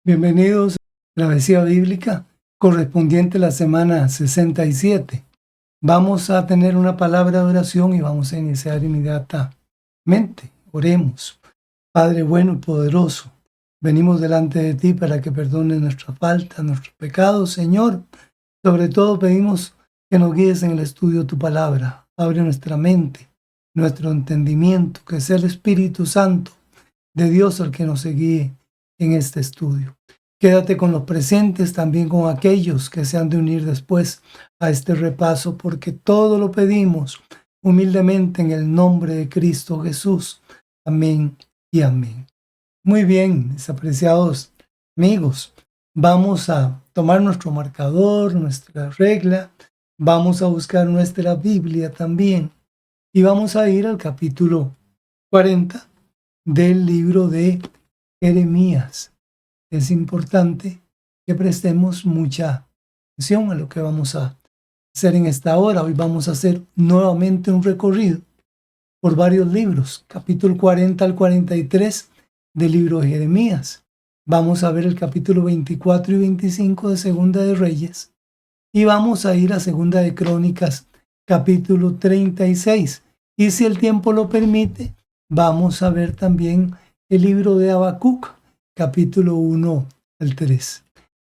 Bienvenidos a la Travesía Bíblica correspondiente a la semana 67. Vamos a tener una palabra de oración y vamos a iniciar inmediatamente. Oremos. Padre bueno y poderoso, venimos delante de ti para que perdones nuestras faltas, nuestros pecados, Señor. Sobre todo pedimos que nos guíes en el estudio de tu palabra. Abre nuestra mente, nuestro entendimiento, que sea el Espíritu Santo de Dios el que nos guíe en este estudio. Quédate con los presentes, también con aquellos que se han de unir después a este repaso, porque todo lo pedimos humildemente en el nombre de Cristo Jesús. Amén y amén. Muy bien, mis apreciados amigos, vamos a tomar nuestro marcador, nuestra regla, vamos a buscar nuestra Biblia también y vamos a ir al capítulo 40 del libro de Jeremías. Es importante que prestemos mucha atención a lo que vamos a hacer en esta hora. Hoy vamos a hacer nuevamente un recorrido por varios libros, capítulo 40 al 43 del libro de Jeremías. Vamos a ver el capítulo 24 y 25 de Segunda de Reyes y vamos a ir a Segunda de Crónicas, capítulo 36. Y si el tiempo lo permite, vamos a ver también el libro de Habacuc, capítulo 1 al 3.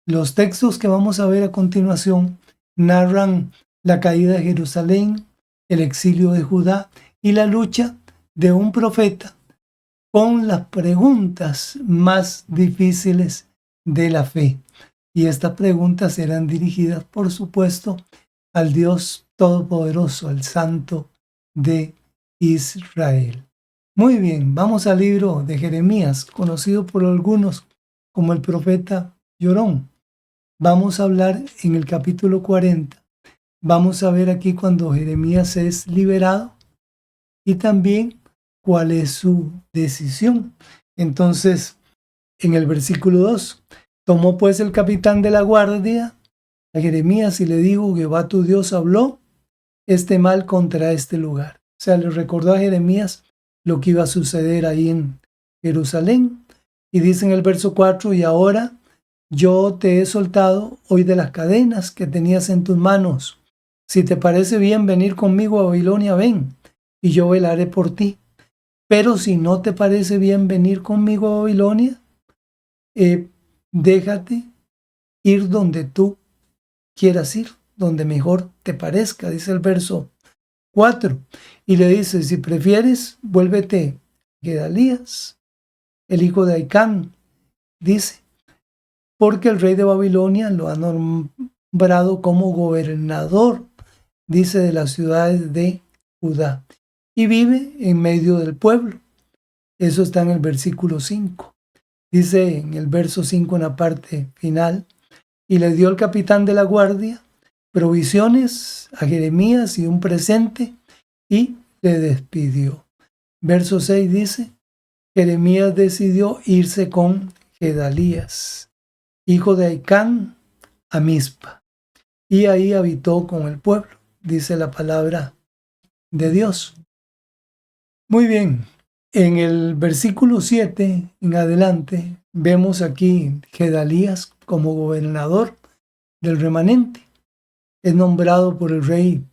Los textos que vamos a ver a continuación narran la caída de Jerusalén, el exilio de Judá y la lucha de un profeta con las preguntas más difíciles de la fe. Y estas preguntas serán dirigidas, por supuesto, al Dios Todopoderoso, al Santo de Israel. Muy bien, vamos al libro de Jeremías, conocido por algunos como el profeta llorón. Vamos a hablar en el capítulo 40. Vamos a ver aquí cuando Jeremías es liberado y también cuál es su decisión. Entonces, en el versículo 2, tomó pues el capitán de la guardia a Jeremías y le dijo: Jehová tu Dios habló este mal contra este lugar. O sea, le recordó a Jeremías lo que iba a suceder ahí en Jerusalén. Y dice en el verso 4, y ahora yo te he soltado hoy de las cadenas que tenías en tus manos. Si te parece bien venir conmigo a Babilonia, ven, y yo velaré por ti. Pero si no te parece bien venir conmigo a Babilonia, déjate ir donde tú quieras ir, donde mejor te parezca, dice el verso 4. Y le dice: si prefieres, vuélvete Gedalías, el hijo de Aicán, dice, porque el rey de Babilonia lo ha nombrado como gobernador, dice, de las ciudades de Judá, y vive en medio del pueblo. Eso está en el versículo 5. Dice en el verso 5, en la parte final, y le dio el capitán de la guardia provisiones a Jeremías y un presente, y le despidió. Verso 6 dice: Jeremías decidió irse con Gedalías, hijo de Aicán, a Mizpa, y ahí habitó con el pueblo, dice la palabra de Dios. Muy bien, en el versículo 7 en adelante vemos aquí Gedalías como gobernador del remanente. Es nombrado por el rey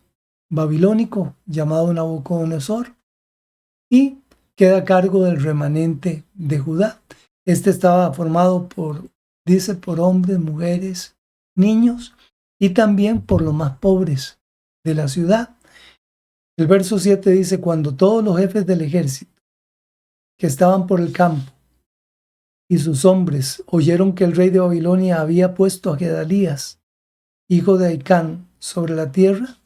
babilónico llamado Nabucodonosor y queda a cargo del remanente de Judá. Este estaba formado por hombres, mujeres, niños y también por los más pobres de la ciudad. El verso 7 dice: cuando todos los jefes del ejército que estaban por el campo y sus hombres oyeron que el rey de Babilonia había puesto a Gedalías, hijo de Aicán, sobre la tierra,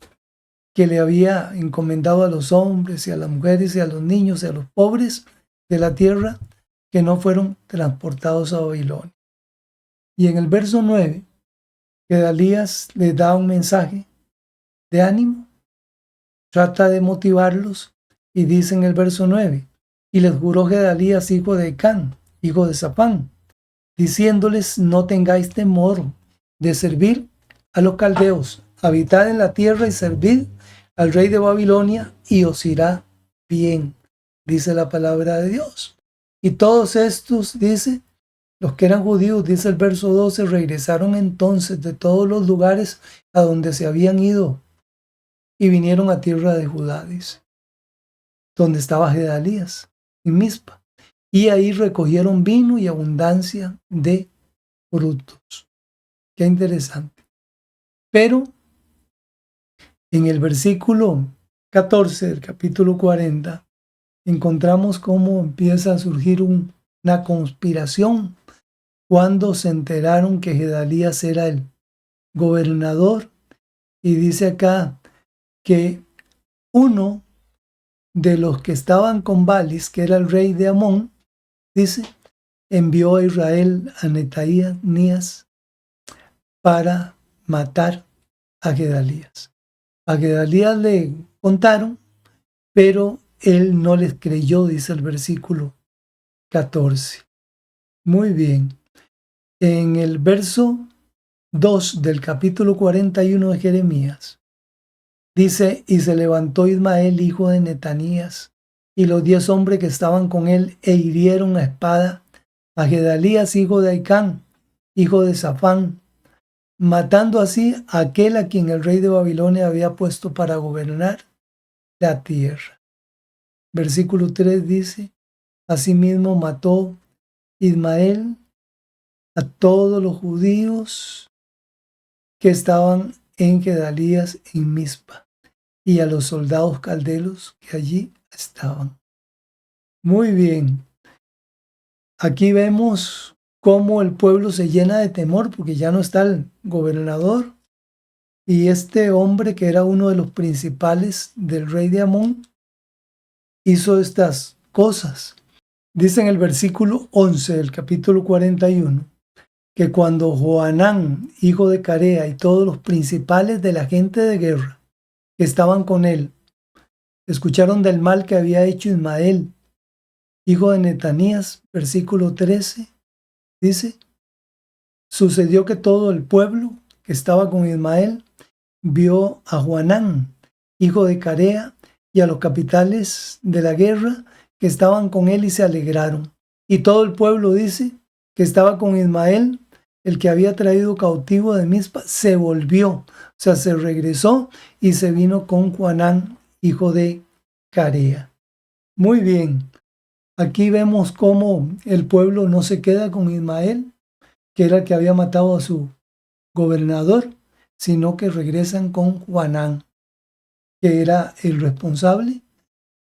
que le había encomendado a los hombres y a las mujeres y a los niños y a los pobres de la tierra, que no fueron transportados a Babilonia. Y en el verso 9, Gedalías les da un mensaje de ánimo, trata de motivarlos y dice en el verso 9, y les juró Gedalías, hijo de Aicán, hijo de Safán, diciéndoles: no tengáis temor de servir a los caldeos, habitad en la tierra y servid al rey de Babilonia y os irá bien, dice la palabra de Dios. Y todos estos, dice, Los que eran judíos, dice el verso 12, regresaron entonces de todos los lugares a donde se habían ido y vinieron a tierra de Judá, dice, donde estaba Gedalías, en Mizpa. Y ahí recogieron vino y abundancia de frutos. Qué interesante. Pero en el versículo 14 del capítulo 40, encontramos cómo empieza a surgir una conspiración cuando se enteraron que Gedalías era el gobernador. Y dice acá que uno de los que estaban con Balis, que era el rey de Amón, dice, envió a Israel a Netanías para matar a Gedalías. A Gedalías le contaron, pero él no les creyó, dice el versículo 14. Muy bien. En el verso 2 del capítulo 41 de Jeremías, dice, y se levantó Ismael, hijo de Netanías, y los 10 hombres que estaban con él, e hirieron a espada a Gedalías, hijo de Aicán, hijo de Safán, matando así a aquel a quien el rey de Babilonia había puesto para gobernar la tierra. Versículo 3 dice, asimismo mató Ismael a todos los judíos que estaban en Gedalías en Mizpa y a los soldados caldeos que allí estaban. Muy bien. Aquí vemos cómo el pueblo se llena de temor porque ya no está el gobernador y este hombre que era uno de los principales del rey de Amón hizo estas cosas. Dice en el versículo 11 del capítulo 41 que cuando Johanán, hijo de Carea, y todos los principales de la gente de guerra que estaban con él, escucharon del mal que había hecho Ismael, hijo de Netanías, versículo 13, dice, sucedió que todo el pueblo que estaba con Ismael vio a Johanán, hijo de Carea, y a los capitanes de la guerra que estaban con él y se alegraron. Y todo el pueblo, dice, que estaba con Ismael, el que había traído cautivo de Mizpa, se volvió, o sea, se regresó y se vino con Johanán, hijo de Carea. Muy bien, aquí vemos cómo el pueblo no se queda con Ismael, que era el que había matado a su gobernador, sino que regresan con Johanán, que era el responsable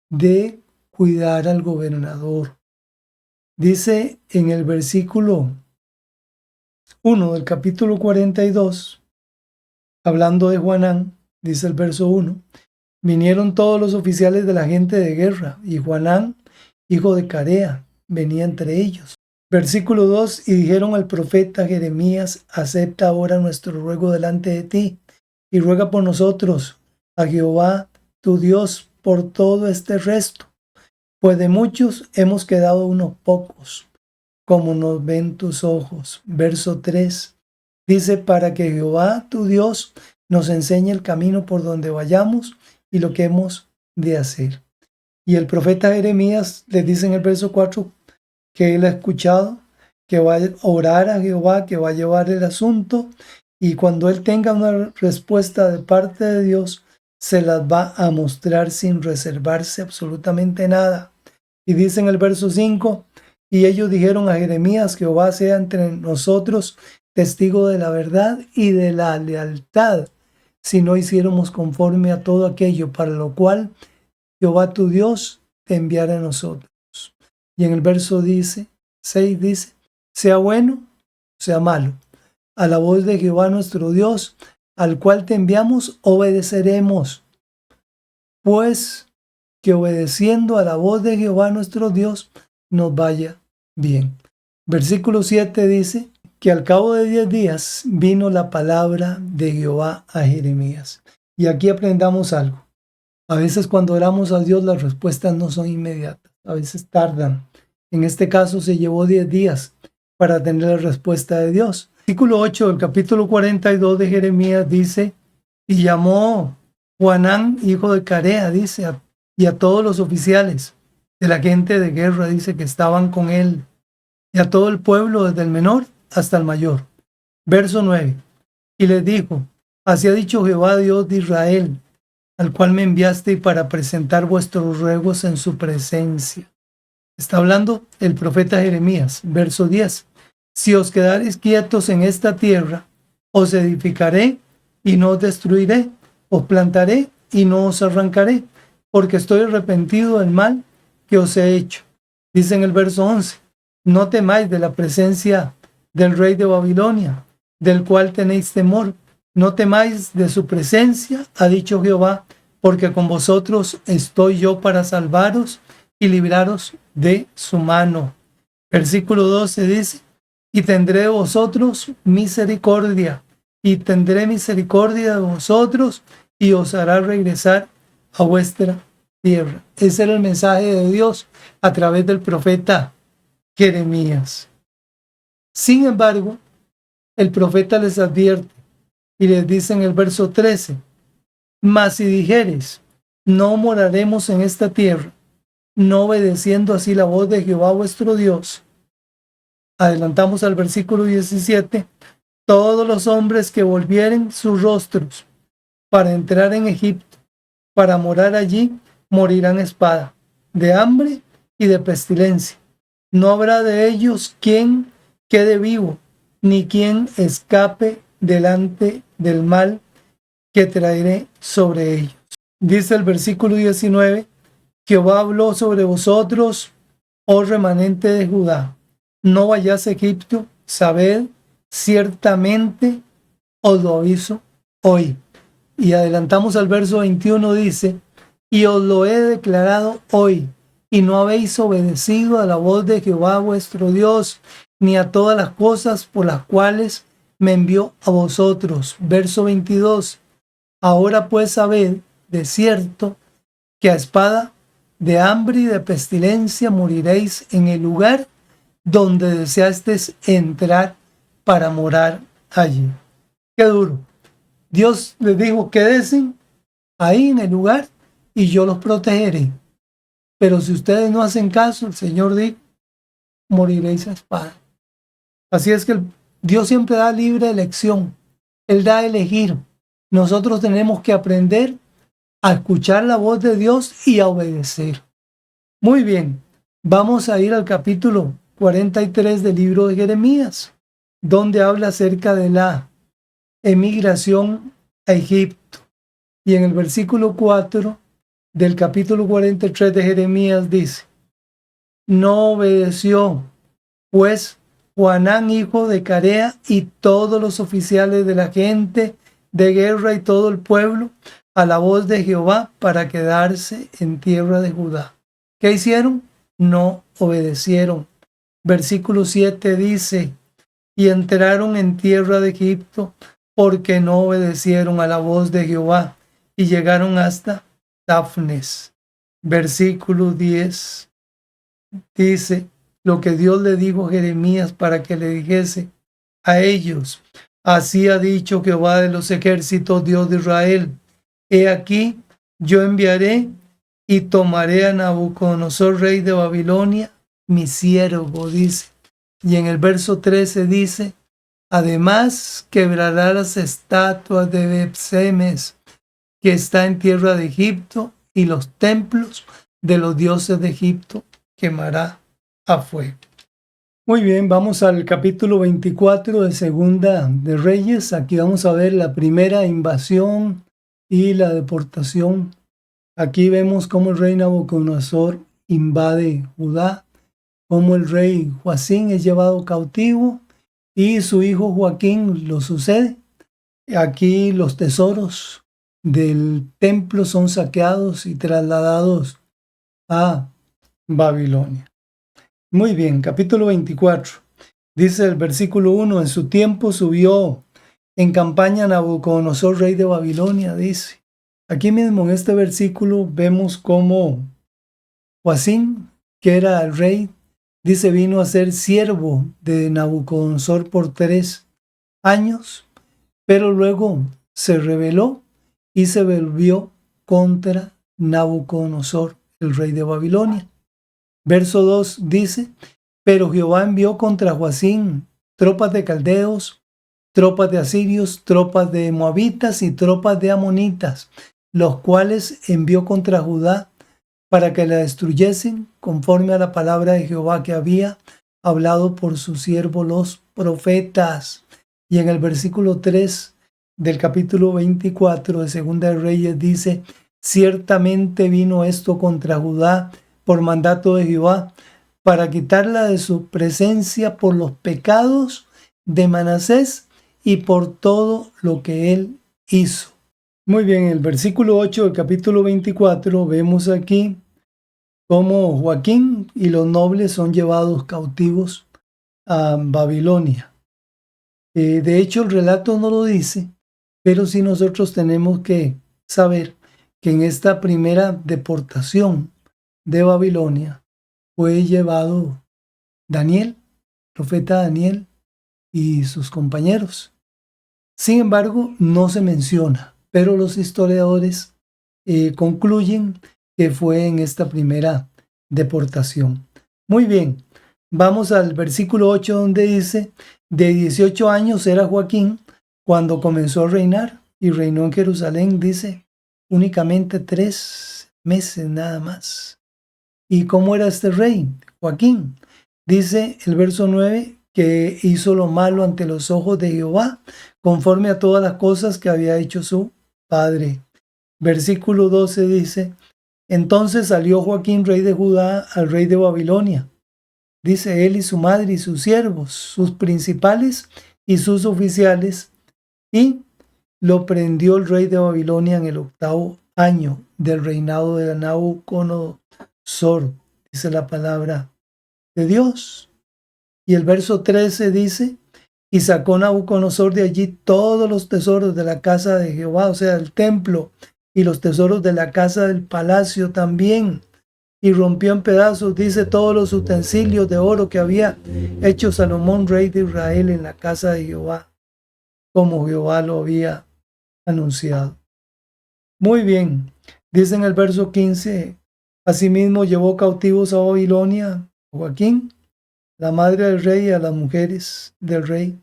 de cuidar al gobernador. Dice en el versículo 1 del capítulo 42, hablando de Johanán, dice el verso 1, vinieron todos los oficiales de la gente de guerra, y Johanán, hijo de Carea, venía entre ellos. Versículo 2, y dijeron al profeta Jeremías, acepta ahora nuestro ruego delante de ti, y ruega por nosotros a Jehová tu Dios por todo este resto, pues de muchos hemos quedado unos pocos, como nos ven tus ojos. Verso 3 dice, para que Jehová tu Dios nos enseñe el camino por donde vayamos y lo que hemos de hacer. Y el profeta Jeremías les dice en el verso 4 que él ha escuchado, que va a orar a Jehová, que va a llevar el asunto, y cuando él tenga una respuesta de parte de Dios, se las va a mostrar sin reservarse absolutamente nada. Y dice en el verso 5, y ellos dijeron a Jeremías, Jehová sea entre nosotros testigo de la verdad y de la lealtad, si no hiciéramos conforme a todo aquello para lo cual Jehová tu Dios te enviara a nosotros. Y en el verso 6 dice, sea bueno, sea malo, a la voz de Jehová nuestro Dios, al cual te enviamos, obedeceremos. Pues que obedeciendo a la voz de Jehová nuestro Dios, nos vaya bien. Versículo 7 dice que al cabo de 10 días vino la palabra de Jehová a Jeremías. Y aquí aprendamos algo. A veces cuando oramos a Dios las respuestas no son inmediatas, a veces tardan. En este caso se llevó 10 días para tener la respuesta de Dios. Versículo 8 del capítulo 42 de Jeremías dice, y llamó Johanán, hijo de Carea, dice, y a todos los oficiales de la gente de guerra, dice, que estaban con él, y a todo el pueblo desde el menor hasta el mayor. Verso 9. Y les dijo, así ha dicho Jehová Dios de Israel, al cual me enviaste para presentar vuestros ruegos en su presencia. Está hablando el profeta Jeremías, verso 10. Si os quedareis quietos en esta tierra, os edificaré y no os destruiré, os plantaré y no os arrancaré, porque estoy arrepentido del mal que os he hecho. Dice en el verso 11, no temáis de la presencia del rey de Babilonia, del cual tenéis temor. No temáis de su presencia, ha dicho Jehová, porque con vosotros estoy yo para salvaros y libraros de su mano. Versículo 12 dice, y tendré de vosotros misericordia, y tendré misericordia de vosotros, y os hará regresar a vuestra tierra. Ese era el mensaje de Dios a través del profeta Jeremías. Sin embargo, el profeta les advierte y les dice en el verso 13, mas si dijeres, no moraremos en esta tierra, no obedeciendo así la voz de Jehová vuestro Dios. Adelantamos al versículo 17, todos los hombres que volvieren sus rostros para entrar en Egipto, para morar allí, morirán espada, de hambre y de pestilencia. No habrá de ellos quien quede vivo, ni quien escape delante del mal que traeré sobre ellos. Dice el versículo 19, Jehová habló sobre vosotros, oh remanente de Judá. No vayáis a Egipto, sabed, ciertamente os lo aviso hoy. Y adelantamos al verso 21, dice, y os lo he declarado hoy, y no habéis obedecido a la voz de Jehová vuestro Dios, ni a todas las cosas por las cuales me envió a vosotros. Verso 22, ahora pues sabed de cierto que a espada, de hambre y de pestilencia moriréis en el lugar donde deseasteis entrar para morar allí. Qué duro. Dios les dijo, quédense ahí en el lugar y yo los protegeré. Pero si ustedes no hacen caso, el Señor dijo, moriréis a espada. Así es que Dios siempre da libre elección. Él da a elegir. Nosotros tenemos que aprender a escuchar la voz de Dios y a obedecer. Muy bien, vamos a ir al capítulo 43 del libro de Jeremías, donde habla acerca de la emigración a Egipto. Y en el versículo 4 del capítulo 43 de Jeremías dice, no obedeció, pues, Joanán, hijo de Carea, y todos los oficiales de la gente de guerra y todo el pueblo, a la voz de Jehová para quedarse en tierra de Judá. ¿Qué hicieron? No obedecieron. Versículo 7 dice, y entraron en tierra de Egipto, porque no obedecieron a la voz de Jehová, y llegaron hasta Tafnes. Versículo 10 dice, lo que Dios le dijo a Jeremías para que le dijese a ellos, así ha dicho Jehová de los ejércitos, Dios de Israel, he aquí, yo enviaré y tomaré a Nabucodonosor, rey de Babilonia, mi siervo, dice. Y en el verso 13 dice, además quebrará las estatuas de Beth-Semes, que está en tierra de Egipto, y los templos de los dioses de Egipto quemará a fuego. Muy bien, vamos al capítulo 24 de Segunda de Reyes. Aquí vamos a ver la primera invasión y la deportación. Aquí vemos cómo el rey Nabucodonosor invade Judá, cómo el rey Joacín es llevado cautivo y su hijo Joaquín lo sucede. Aquí los tesoros del templo son saqueados y trasladados a Babilonia. Muy bien, capítulo 24. Dice el versículo 1, en su tiempo subió en campaña Nabucodonosor, rey de Babilonia, dice. Aquí mismo en este versículo vemos cómo Joacín, que era el rey, dice, vino a ser siervo de Nabucodonosor por 3 años, pero luego se rebeló y se volvió contra Nabucodonosor, el rey de Babilonia. Verso 2 dice, Pero Jehová envió contra Joacim tropas de caldeos, tropas de asirios, tropas de moabitas y tropas de amonitas, los cuales envió contra Judá para que la destruyesen, conforme a la palabra de Jehová que había hablado por su siervo los profetas. Y en el versículo 3 del capítulo 24 de Segunda de Reyes dice: ciertamente vino esto contra Judá por mandato de Jehová, para quitarla de su presencia por los pecados de Manasés y por todo lo que él hizo. Muy bien, en el versículo 8 del capítulo 24 vemos aquí cómo Joacim y los nobles son llevados cautivos a Babilonia. De hecho, el relato no lo dice, pero sí nosotros tenemos que saber que en esta primera deportación de Babilonia fue llevado Daniel, profeta Daniel, y sus compañeros. Sin embargo, no se menciona, pero los historiadores concluyen que fue en esta primera deportación. Muy bien, vamos al versículo 8 donde dice: de 18 años era Joacim cuando comenzó a reinar, y reinó en Jerusalén, dice, únicamente 3 meses nada más. ¿Y cómo era este rey, Joacim? Dice el verso 9 que hizo lo malo ante los ojos de Jehová, conforme a todas las cosas que había hecho su padre. Versículo 12 dice: entonces salió Joacim, rey de Judá, al rey de Babilonia. Dice él y su madre y sus siervos, sus principales y sus oficiales, y lo prendió el rey de Babilonia en el 8º año del reinado de Nabucodonosor, dice la palabra de Dios. Y el verso 13 dice: y sacó Nabucodonosor de allí todos los tesoros de la casa de Jehová, o sea, el templo, y los tesoros de la casa del palacio también, y rompió en pedazos, dice, todos los utensilios de oro que había hecho Salomón, rey de Israel, en la casa de Jehová, como Jehová lo había anunciado. Muy bien, dice en el verso 15: asimismo llevó cautivos a Babilonia Joacim, la madre del rey, y a las mujeres del rey,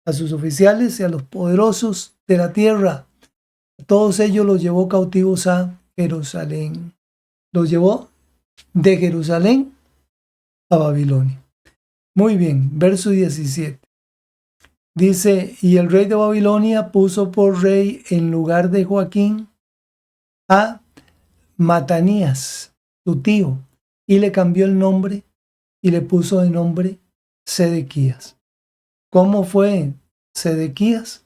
a sus oficiales y a los poderosos de la tierra. Todos ellos los llevó cautivos a Jerusalén. Los llevó de Jerusalén a Babilonia. Muy bien, verso 17. Dice: y el rey de Babilonia puso por rey en lugar de Joacim a Matanías, su tío, y le cambió el nombre y le puso de nombre Sedequías. ¿Cómo fue Sedequías?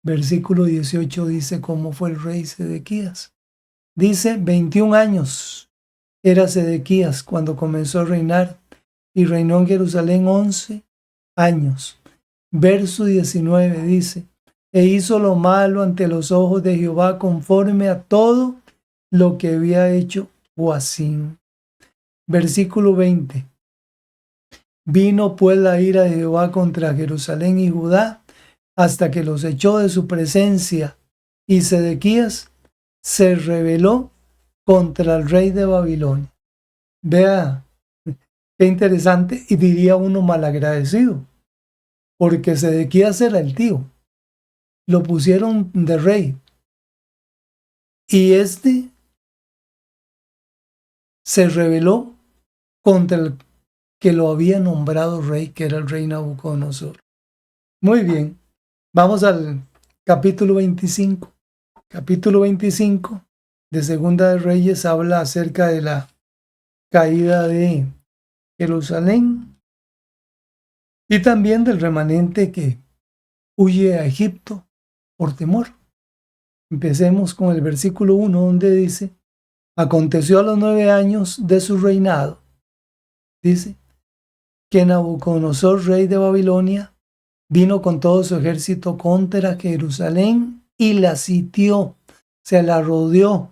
Versículo 18 dice cómo fue el rey Sedequías. Dice: 21 años era Sedequías cuando comenzó a reinar, y reinó en Jerusalén 11 años. Verso 19 dice: e hizo lo malo ante los ojos de Jehová, conforme a todo lo que había hecho Joacim. Versículo 20. Vino pues la ira de Jehová contra Jerusalén y Judá, hasta que los echó de su presencia, y Sedequías se rebeló contra el rey de Babilonia. Vea, qué interesante, y diría uno malagradecido, porque Sedequías era el tío. Lo pusieron de rey, y este se rebeló contra el que lo había nombrado rey, que era el rey Nabucodonosor. Muy bien, vamos al capítulo 25. Capítulo 25 de Segunda de Reyes habla acerca de la caída de Jerusalén y también del remanente que huye a Egipto por temor. Empecemos con el versículo 1, donde dice: aconteció a los 9 años de su reinado, dice, que Nabucodonosor, rey de Babilonia, vino con todo su ejército contra Jerusalén y la sitió, se la rodeó.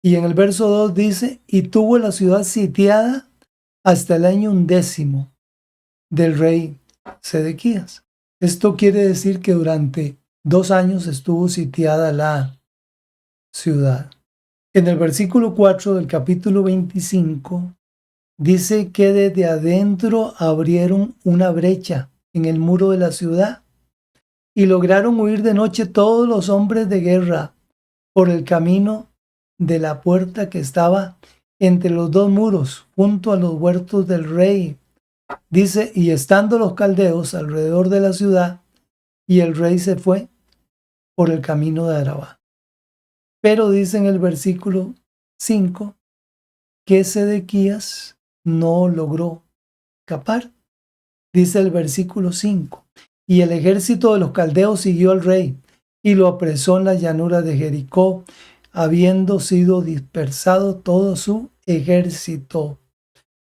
Y en el verso 2 dice: y tuvo la ciudad sitiada hasta el año 11º del rey Sedequías. Esto quiere decir que durante 2 años estuvo sitiada la ciudad. En el versículo 4 del capítulo 25 Dice que desde adentro abrieron una brecha en el muro de la ciudad y lograron huir de noche todos los hombres de guerra por el camino de la puerta que estaba entre los dos muros, junto a los huertos del rey. Dice, y estando los caldeos alrededor de la ciudad, y el rey se fue por el camino de Arabá. Pero dice en el versículo 5 que Sedequías no logró escapar. Dice el versículo 5, y el ejército de los caldeos siguió al rey y lo apresó en la llanura de Jericó, habiendo sido dispersado todo su ejército.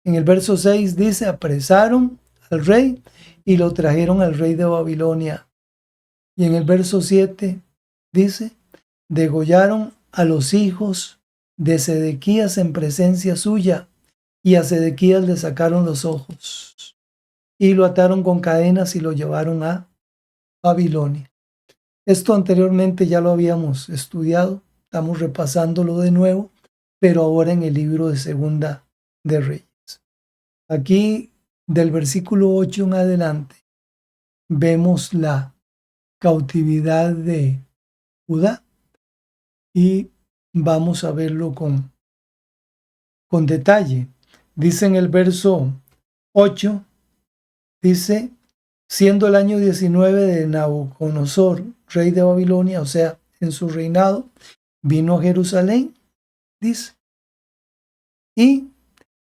En el verso 6 dice, apresaron al rey y lo trajeron al rey de Babilonia. Y en el verso 7 dice, degollaron a los hijos de Sedequías en presencia suya, y a Sedequías le sacaron los ojos, y lo ataron con cadenas y lo llevaron a Babilonia. Esto anteriormente ya lo habíamos estudiado, estamos repasándolo de nuevo, pero ahora en el libro de Segunda de Reyes. Aquí, del versículo 8 en adelante, vemos la cautividad de Judá y vamos a verlo con detalle. Dice en el verso 8, dice, siendo el año 19 de Nabucodonosor, rey de Babilonia, o sea, en su reinado, vino a Jerusalén, dice, y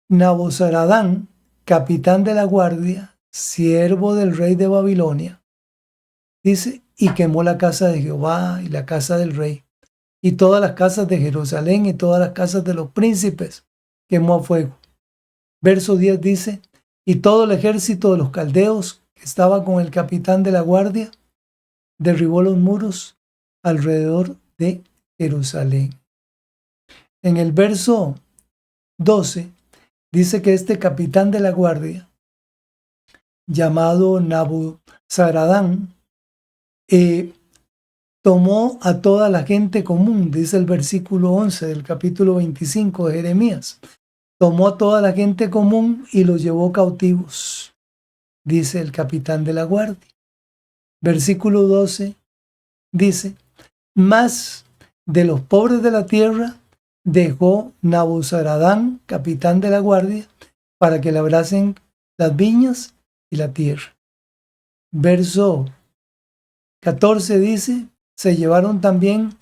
Nabuzaradán, capitán de la guardia, siervo del rey de Babilonia, dice, y quemó la casa de Jehová y la casa del rey, y todas las casas de Jerusalén y todas las casas de los príncipes, quemó a fuego. Verso 10 dice, y todo el ejército de los caldeos que estaba con el capitán de la guardia, derribó los muros alrededor de Jerusalén. En el verso 12 dice que este capitán de la guardia, llamado Nabuzaradán, tomó a toda la gente común, dice el versículo 11 del capítulo 25 de Jeremías. Tomó a toda la gente común y los llevó cautivos, dice el capitán de la guardia. Versículo 12 dice, más de los pobres de la tierra dejó Nabuzaradán, capitán de la guardia, para que labrasen las viñas y la tierra. Verso 14 dice, se llevaron también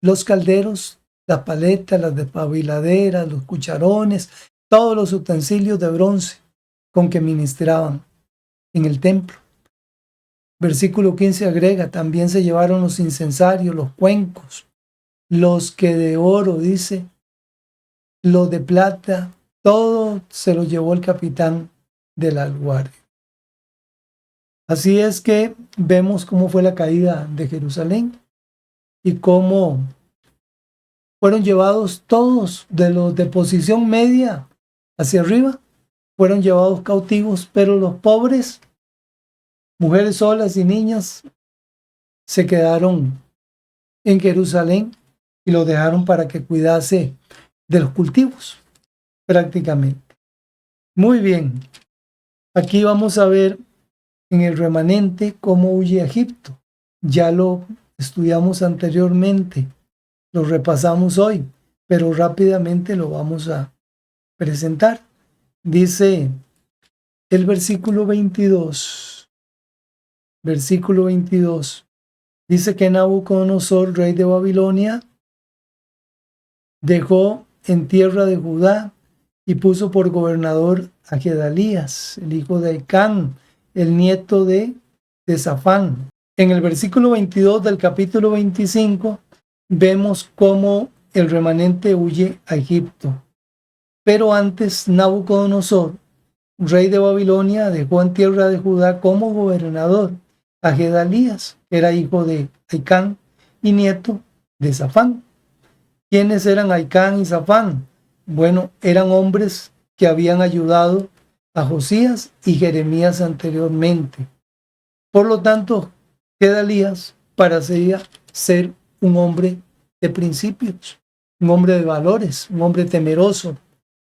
los calderos, las paletas, las despabiladeras, los cucharones, todos los utensilios de bronce con que ministraban en el templo. Versículo 15 agrega, también se llevaron los incensarios, los cuencos, los que de oro, dice, los de plata, todo se lo llevó el capitán de la guardia. Así es que vemos cómo fue la caída de Jerusalén y cómo fueron llevados todos de los de posición media hacia arriba, fueron llevados cautivos, pero los pobres, mujeres solas y niñas, se quedaron en Jerusalén y lo dejaron para que cuidase de los cultivos, prácticamente. Muy bien, aquí vamos a ver en el remanente cómo huye a Egipto. Ya lo estudiamos anteriormente, lo repasamos hoy, pero rápidamente lo vamos a presentar. Dice el versículo 22, dice que Nabucodonosor, rey de Babilonia, dejó en tierra de Judá y puso por gobernador a Gedalías, el hijo de Ahicam, el nieto de Safán. En el versículo 22 del capítulo 25 vemos cómo el remanente huye a Egipto. Pero antes Nabucodonosor, rey de Babilonia, dejó en tierra de Judá como gobernador a Gedalías, que era hijo de Ahicam y nieto de Safán. ¿Quiénes eran Ahicam y Safán? Bueno, eran hombres que habían ayudado a Josías y Jeremías anteriormente. Por lo tanto, Gedalías parecía ser un hombre de principios, un hombre de valores, un hombre temeroso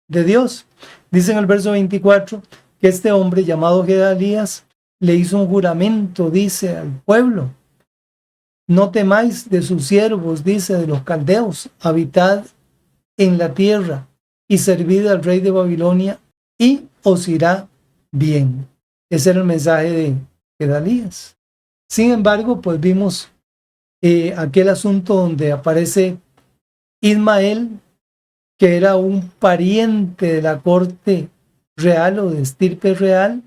de Dios. Dice en el verso 24 que este hombre llamado Gedalías le hizo un juramento, dice al pueblo: no temáis de sus siervos, dice, de los caldeos, habitad en la tierra y servid al rey de Babilonia y os irá bien. Ese era el mensaje de Gedalías. Sin embargo, pues vimos aquel asunto donde aparece Ismael, que era un pariente de la corte real o de estirpe real,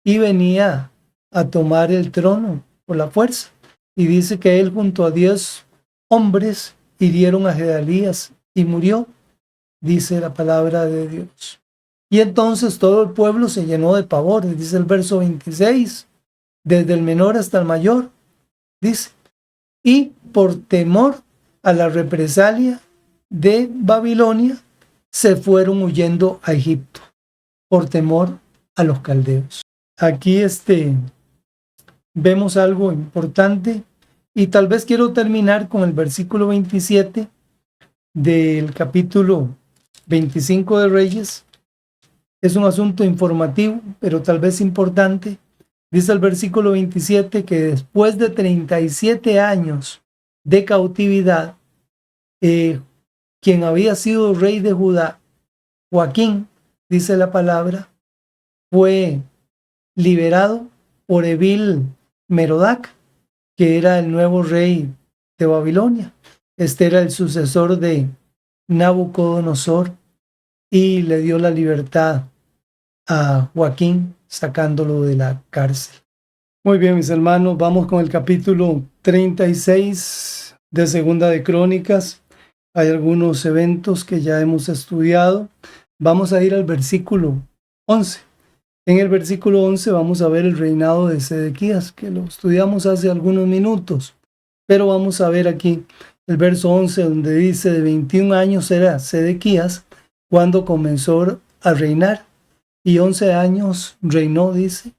y venía a tomar el trono por la fuerza. Y dice que él junto a 10 hombres hirieron a Gedalías y murió, dice la palabra de Dios. Y entonces todo el pueblo se llenó de pavor, dice el verso 26, desde el menor hasta el mayor, dice, y por temor a la represalia de Babilonia, se fueron huyendo a Egipto, por temor a los caldeos. Aquí vemos algo importante, y tal vez quiero terminar con el versículo 27 del capítulo 25 de Reyes. Es un asunto informativo, pero tal vez importante. Dice el versículo 27 que después de 37 años de cautividad, quien había sido rey de Judá, Joaquín, dice la palabra, fue liberado por Evil Merodac, que era el nuevo rey de Babilonia. Este era el sucesor de Nabucodonosor y le dio la libertad a Joaquín, sacándolo de la cárcel. Muy bien, mis hermanos, vamos con el capítulo 36 de Segunda de Crónicas. Hay algunos eventos que ya hemos estudiado. Vamos a ir al versículo 11. En el versículo 11 vamos a ver el reinado de Sedequías, que lo estudiamos hace algunos minutos. Pero vamos a ver aquí el verso 11, donde dice: de 21 años era Sedequías cuando comenzó a reinar, y 11 años reinó, dice,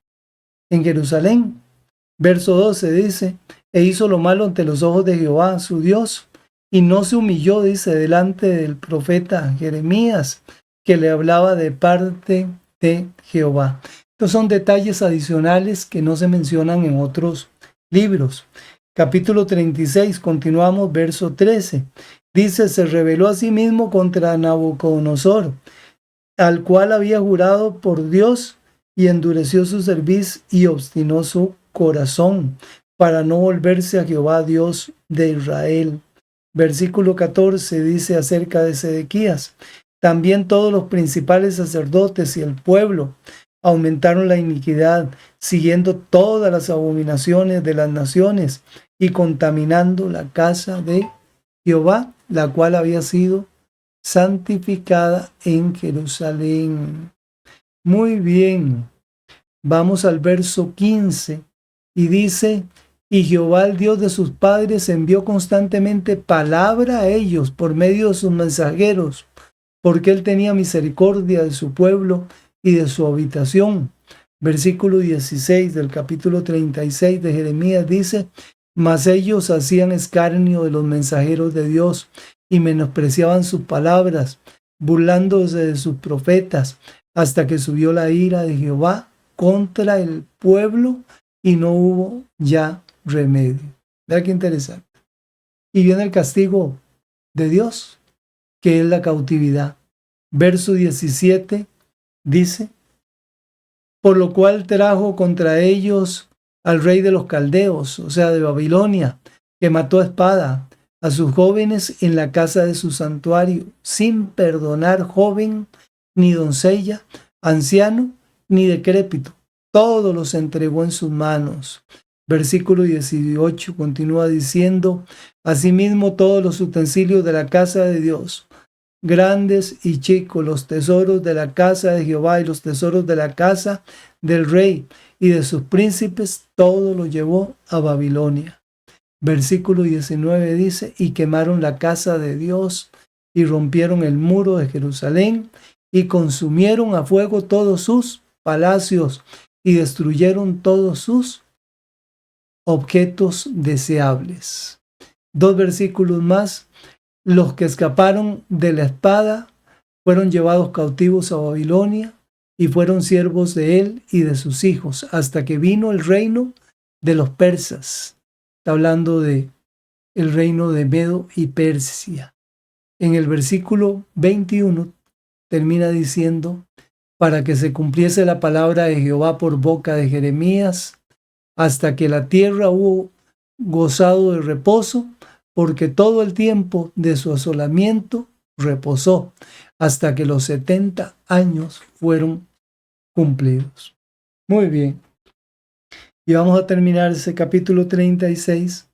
en Jerusalén. Verso 12 dice: e hizo lo malo ante los ojos de Jehová, su Dios, y no se humilló, dice, delante del profeta Jeremías, que le hablaba de parte de Jehová. Estos son detalles adicionales que no se mencionan en otros libros. Capítulo 36, continuamos, verso 13. Dice: se rebeló a sí mismo contra Nabucodonosor, al cual había jurado por Dios, y endureció su cerviz y obstinó su corazón, para no volverse a Jehová, Dios de Israel. Versículo 14 dice acerca de Sedequías: también todos los principales sacerdotes y el pueblo aumentaron la iniquidad, siguiendo todas las abominaciones de las naciones y contaminando la casa de Jehová, la cual había sido santificada en Jerusalén. Muy bien, vamos al verso 15 y dice: y Jehová, el Dios de sus padres, envió constantemente palabra a ellos por medio de sus mensajeros, porque él tenía misericordia de su pueblo y de su habitación. Versículo 16 del capítulo 36 de Jeremías dice: mas ellos hacían escarnio de los mensajeros de Dios y menospreciaban sus palabras, burlándose de sus profetas, hasta que subió la ira de Jehová contra el pueblo y no hubo ya remedio. Vea qué interesante. Y viene el castigo de Dios, que es la cautividad. Verso 17 dice: por lo cual trajo contra ellos al rey de los caldeos, o sea, de Babilonia, que mató a espada a sus jóvenes en la casa de su santuario, sin perdonar joven, ni doncella, anciano, ni decrépito. Todos los entregó en sus manos. Versículo 18 continúa diciendo: asimismo todos los utensilios de la casa de Dios, grandes y chicos, los tesoros de la casa de Jehová y los tesoros de la casa del rey y de sus príncipes, todo lo llevó a Babilonia. Versículo 19 dice: y quemaron la casa de Dios y rompieron el muro de Jerusalén y consumieron a fuego todos sus palacios y destruyeron todos sus objetos deseables. 2 versículos más: los que escaparon de la espada fueron llevados cautivos a Babilonia y fueron siervos de él y de sus hijos, hasta que vino el reino de los persas. Está hablando de el reino de Medo y Persia. En el versículo 21 termina diciendo, para que se cumpliese la palabra de Jehová por boca de Jeremías, hasta que la tierra hubo gozado de reposo, porque todo el tiempo de su asolamiento reposó, hasta que los 70 años fueron cumplidos. Muy bien. Y vamos a terminar ese capítulo 36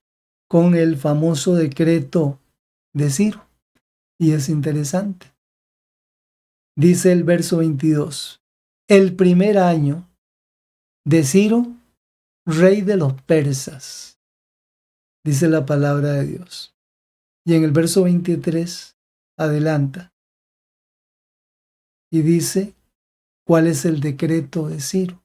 con el famoso decreto de Ciro. Y es interesante. Dice el verso 22, el primer año de Ciro, rey de los persas, dice la palabra de Dios. Y en el verso 23 adelanta y dice cuál es el decreto de Ciro.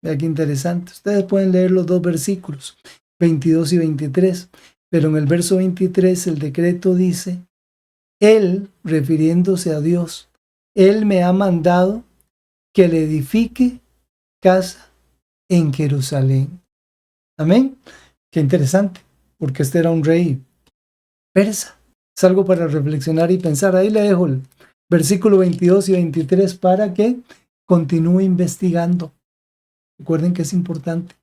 Vea qué interesante. Ustedes pueden leer los dos versículos, 22 y 23, pero en el verso 23 el decreto dice, él, refiriéndose a Dios, él me ha mandado que le edifique casa en Jerusalén. Amén. Qué interesante, porque este era un rey persa. Es algo para reflexionar y pensar. Ahí le dejo el versículo 22 y 23 para que continúe investigando. Recuerden que es importante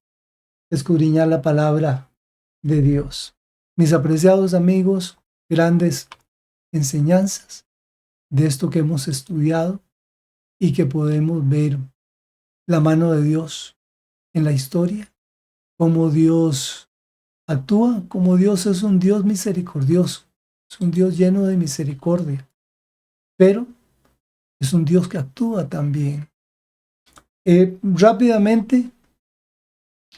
escudriñar la palabra de Dios. Mis apreciados amigos, grandes enseñanzas de esto que hemos estudiado y que podemos ver la mano de Dios en la historia, cómo Dios actúa, cómo Dios es un Dios misericordioso, es un Dios lleno de misericordia, pero es un Dios que actúa también. Rápidamente,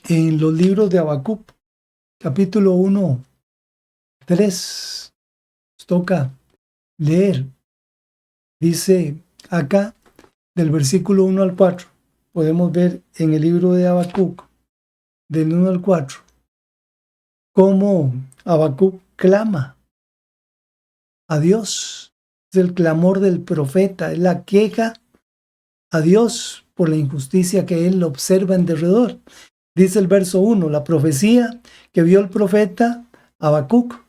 en los libros de Habacuc, capítulo 1, 3, nos toca leer. Dice acá, del versículo 1 al 4, podemos ver en el libro de Habacuc, del 1 al 4, cómo Habacuc clama a Dios. Es el clamor del profeta, es la queja a Dios por la injusticia que él observa en derredor. Dice el verso 1, la profecía que vio el profeta Habacuc.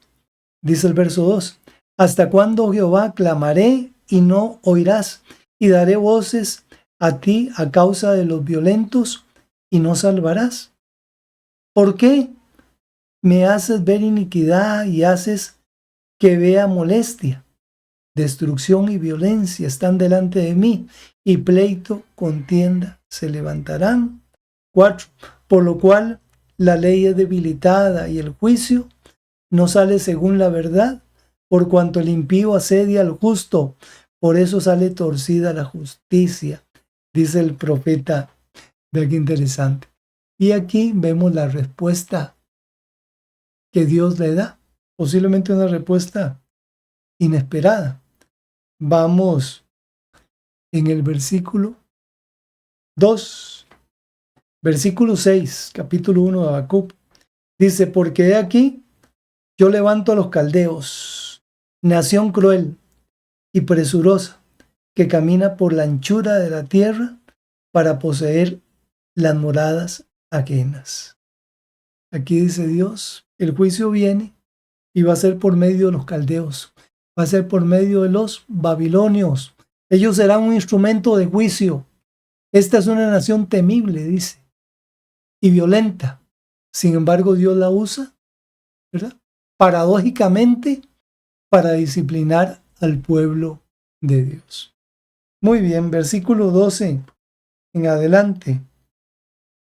Dice el verso 2, ¿hasta cuándo, Jehová, clamaré y no oirás? Y daré voces a ti a causa de los violentos y no salvarás. ¿Por qué me haces ver iniquidad y haces que vea molestia? Destrucción y violencia están delante de mí, y pleito, contienda se levantarán. 4. Por lo cual la ley es debilitada y el juicio no sale según la verdad, por cuanto el impío asedia al justo, por eso sale torcida la justicia, dice el profeta. Vea qué interesante. Y aquí vemos la respuesta que Dios le da, posiblemente una respuesta inesperada. Vamos en el versículo 2, versículo 6, capítulo 1 de Habacuc. Dice, porque he aquí, yo levanto a los caldeos, nación cruel y presurosa, que camina por la anchura de la tierra para poseer las moradas ajenas. Aquí dice Dios, el juicio viene y va a ser por medio de los caldeos, va a ser por medio de los babilonios. Ellos serán un instrumento de juicio. Esta es una nación temible, dice, y violenta. Sin embargo, Dios la usa, ¿verdad?, paradójicamente, para disciplinar al pueblo de Dios. Muy bien, versículo 12 en adelante.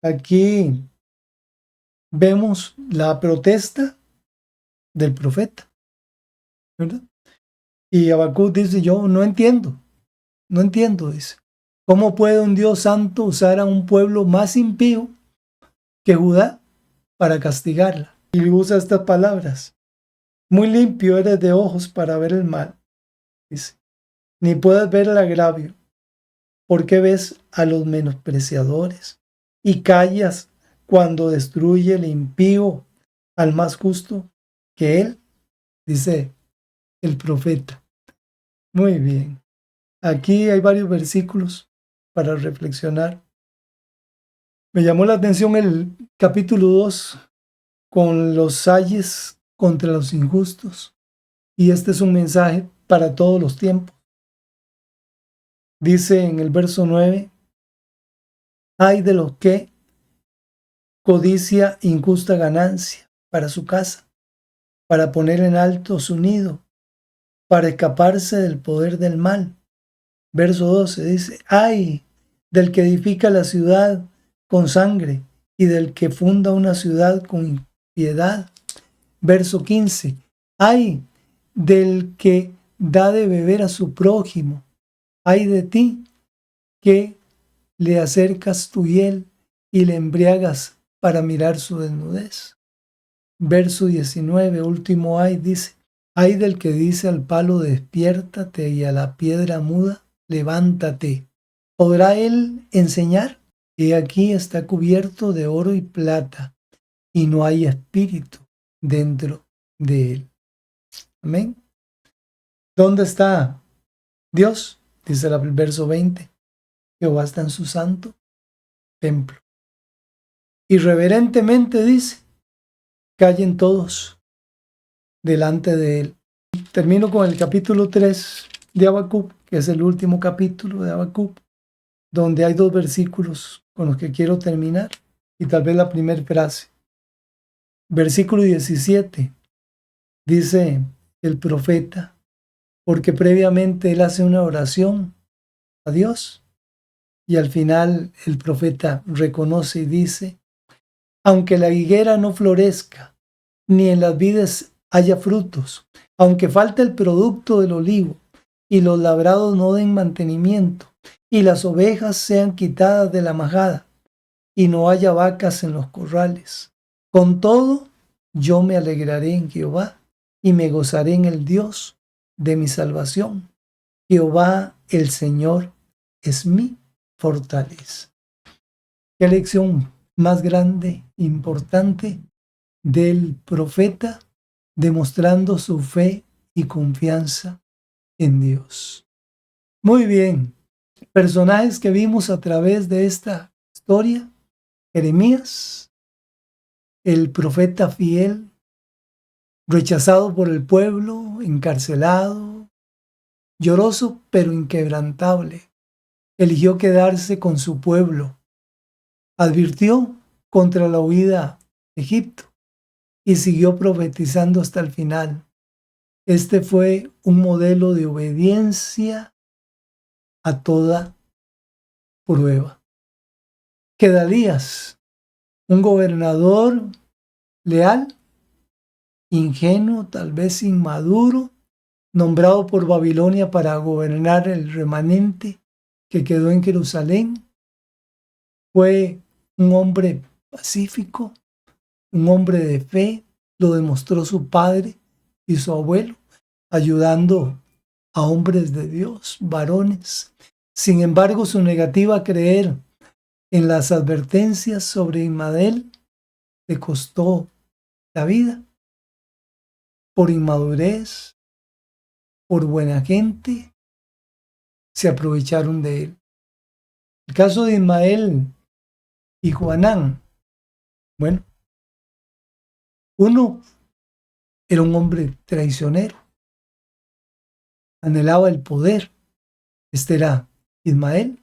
Aquí vemos la protesta del profeta, ¿verdad? Y Habacuc dice, yo no entiendo, dice. ¿Cómo puede un Dios santo usar a un pueblo más impío que Judá para castigarla? Y usa estas palabras. Muy limpio eres de ojos para ver el mal, dice. Ni puedes ver el agravio, porque ves a los menospreciadores y callas cuando destruye el impío al más justo que él, dice el profeta. Muy bien. Aquí hay varios versículos para reflexionar. Me llamó la atención el capítulo 2 con los ayes contra los injustos. Y este es un mensaje para todos los tiempos. Dice en el verso 9, ay de los que codicia injusta ganancia para su casa, para poner en alto su nido, para escaparse del poder del mal. Verso 12 dice, ay del que edifica la ciudad con sangre y del que funda una ciudad con impiedad. Verso 15, ay del que da de beber a su prójimo, ay de ti que le acercas tu hiel y le embriagas para mirar su desnudez. Verso 19, último ay, dice, ay del que dice al palo despiértate y a la piedra muda levántate. ¿Podrá él enseñar? He aquí está cubierto de oro y plata y no hay espíritu dentro de él. Amén. ¿Dónde está Dios? Dice el verso 20. Jehová está en su santo templo. Irreverentemente dice, callen todos delante de él. Termino con el capítulo 3 de Habacuc, que es el último capítulo de Habacuc, donde hay 2 versículos con los que quiero terminar y tal vez la primera frase. Versículo 17 dice el profeta, porque previamente él hace una oración a Dios y al final el profeta reconoce y dice, aunque la higuera no florezca, ni en las vides haya frutos, aunque falte el producto del olivo, y los labrados no den mantenimiento, y las ovejas sean quitadas de la majada, y no haya vacas en los corrales. Con todo, yo me alegraré en Jehová, y me gozaré en el Dios de mi salvación. Jehová el Señor es mi fortaleza. Qué lección más grande, importante del profeta, demostrando su fe y confianza en Dios. Muy bien, personajes que vimos a través de esta historia: Jeremías, el profeta fiel, rechazado por el pueblo, encarcelado, lloroso pero inquebrantable, eligió quedarse con su pueblo, advirtió contra la huida a Egipto y siguió profetizando hasta el final. Este fue un modelo de obediencia a toda prueba. Gedalías, un gobernador leal, ingenuo, tal vez inmaduro, nombrado por Babilonia para gobernar el remanente que quedó en Jerusalén, fue un hombre pacífico, un hombre de fe, lo demostró su padre y su abuelo, ayudando a hombres de Dios, varones. Sin embargo, su negativa a creer en las advertencias sobre Ismael le costó la vida. Por inmadurez, por buena gente, se aprovecharon de él. El caso de Ismael y Joanán, bueno, uno era un hombre traicionero, anhelaba el poder. Este era Ismael.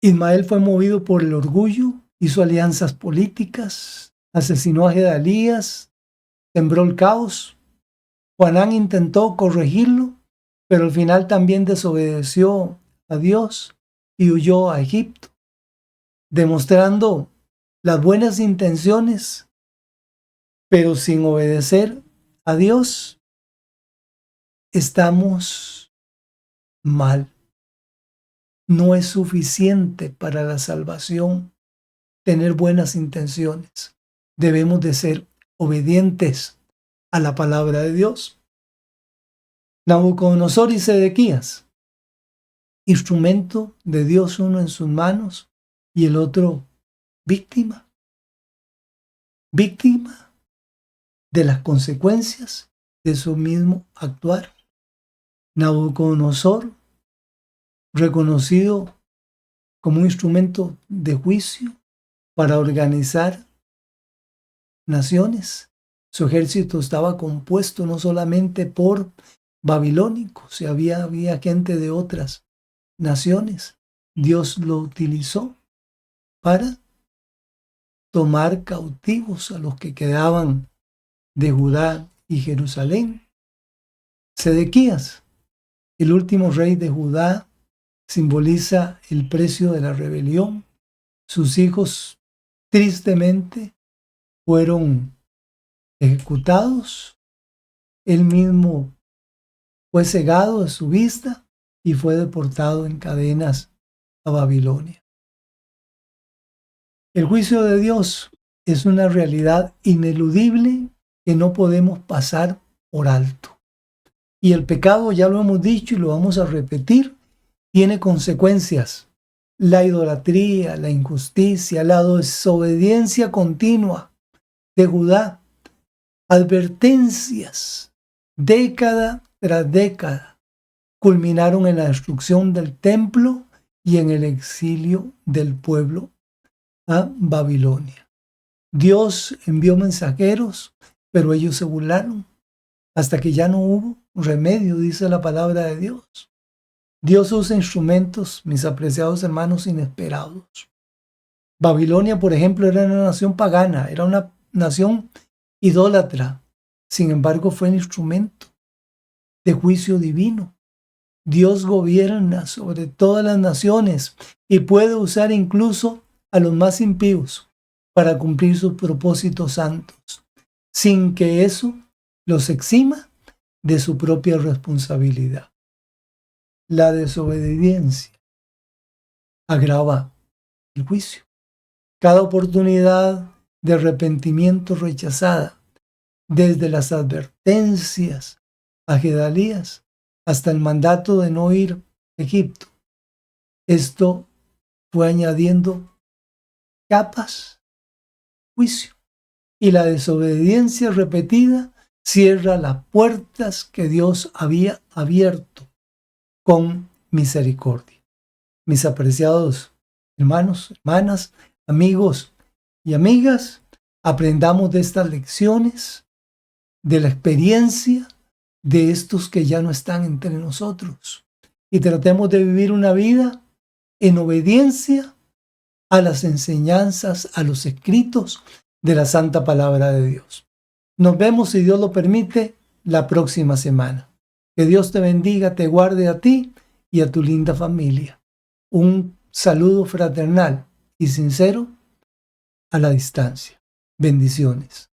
Ismael fue movido por el orgullo, hizo alianzas políticas, asesinó a Gedalías, sembró el caos. Joanán intentó corregirlo, pero al final también desobedeció a Dios y huyó a Egipto, demostrando las buenas intenciones, pero sin obedecer a Dios, estamos mal. No es suficiente para la salvación tener buenas intenciones. Debemos de ser obedientes a la palabra de Dios. Nabucodonosor y Sedequías, instrumento de Dios, uno en sus manos y el otro víctima. Víctima de las consecuencias de su mismo actuar. Nabucodonosor reconocido como un instrumento de juicio para organizar naciones. Su ejército estaba compuesto no solamente por babilónicos, había gente de otras naciones. Dios lo utilizó para tomar cautivos a los que quedaban de Judá y Jerusalén. Sedequías, el último rey de Judá, simboliza el precio de la rebelión. Sus hijos, tristemente, fueron ejecutados. Él mismo fue cegado de su vista y fue deportado en cadenas a Babilonia. El juicio de Dios es una realidad ineludible que no podemos pasar por alto. Y el pecado, ya lo hemos dicho y lo vamos a repetir, tiene consecuencias. La idolatría, la injusticia, la desobediencia continua de Judá, advertencias, década tras década, culminaron en la destrucción del templo y en el exilio del pueblo a Babilonia. Dios envió mensajeros, pero ellos se burlaron hasta que ya no hubo remedio, dice la palabra de Dios. Dios usa instrumentos, mis apreciados hermanos, inesperados. Babilonia, por ejemplo, era una nación pagana, era una nación idólatra. Sin embargo, fue un instrumento de juicio divino. Dios gobierna sobre todas las naciones y puede usar incluso a los más impíos para cumplir sus propósitos santos, sin que eso los exima de su propia responsabilidad. La desobediencia agrava el juicio. Cada oportunidad de arrepentimiento rechazada, desde las advertencias a Gedalías hasta el mandato de no ir a Egipto, esto fue añadiendo capas, juicio, y la desobediencia repetida cierra las puertas que Dios había abierto con misericordia. Mis apreciados hermanos, hermanas, amigos y amigas, aprendamos de estas lecciones, de la experiencia de estos que ya no están entre nosotros, y tratemos de vivir una vida en obediencia a las enseñanzas, a los escritos de la Santa Palabra de Dios. Nos vemos, si Dios lo permite, la próxima semana. Que Dios te bendiga, te guarde a ti y a tu linda familia. Un saludo fraternal y sincero a la distancia. Bendiciones.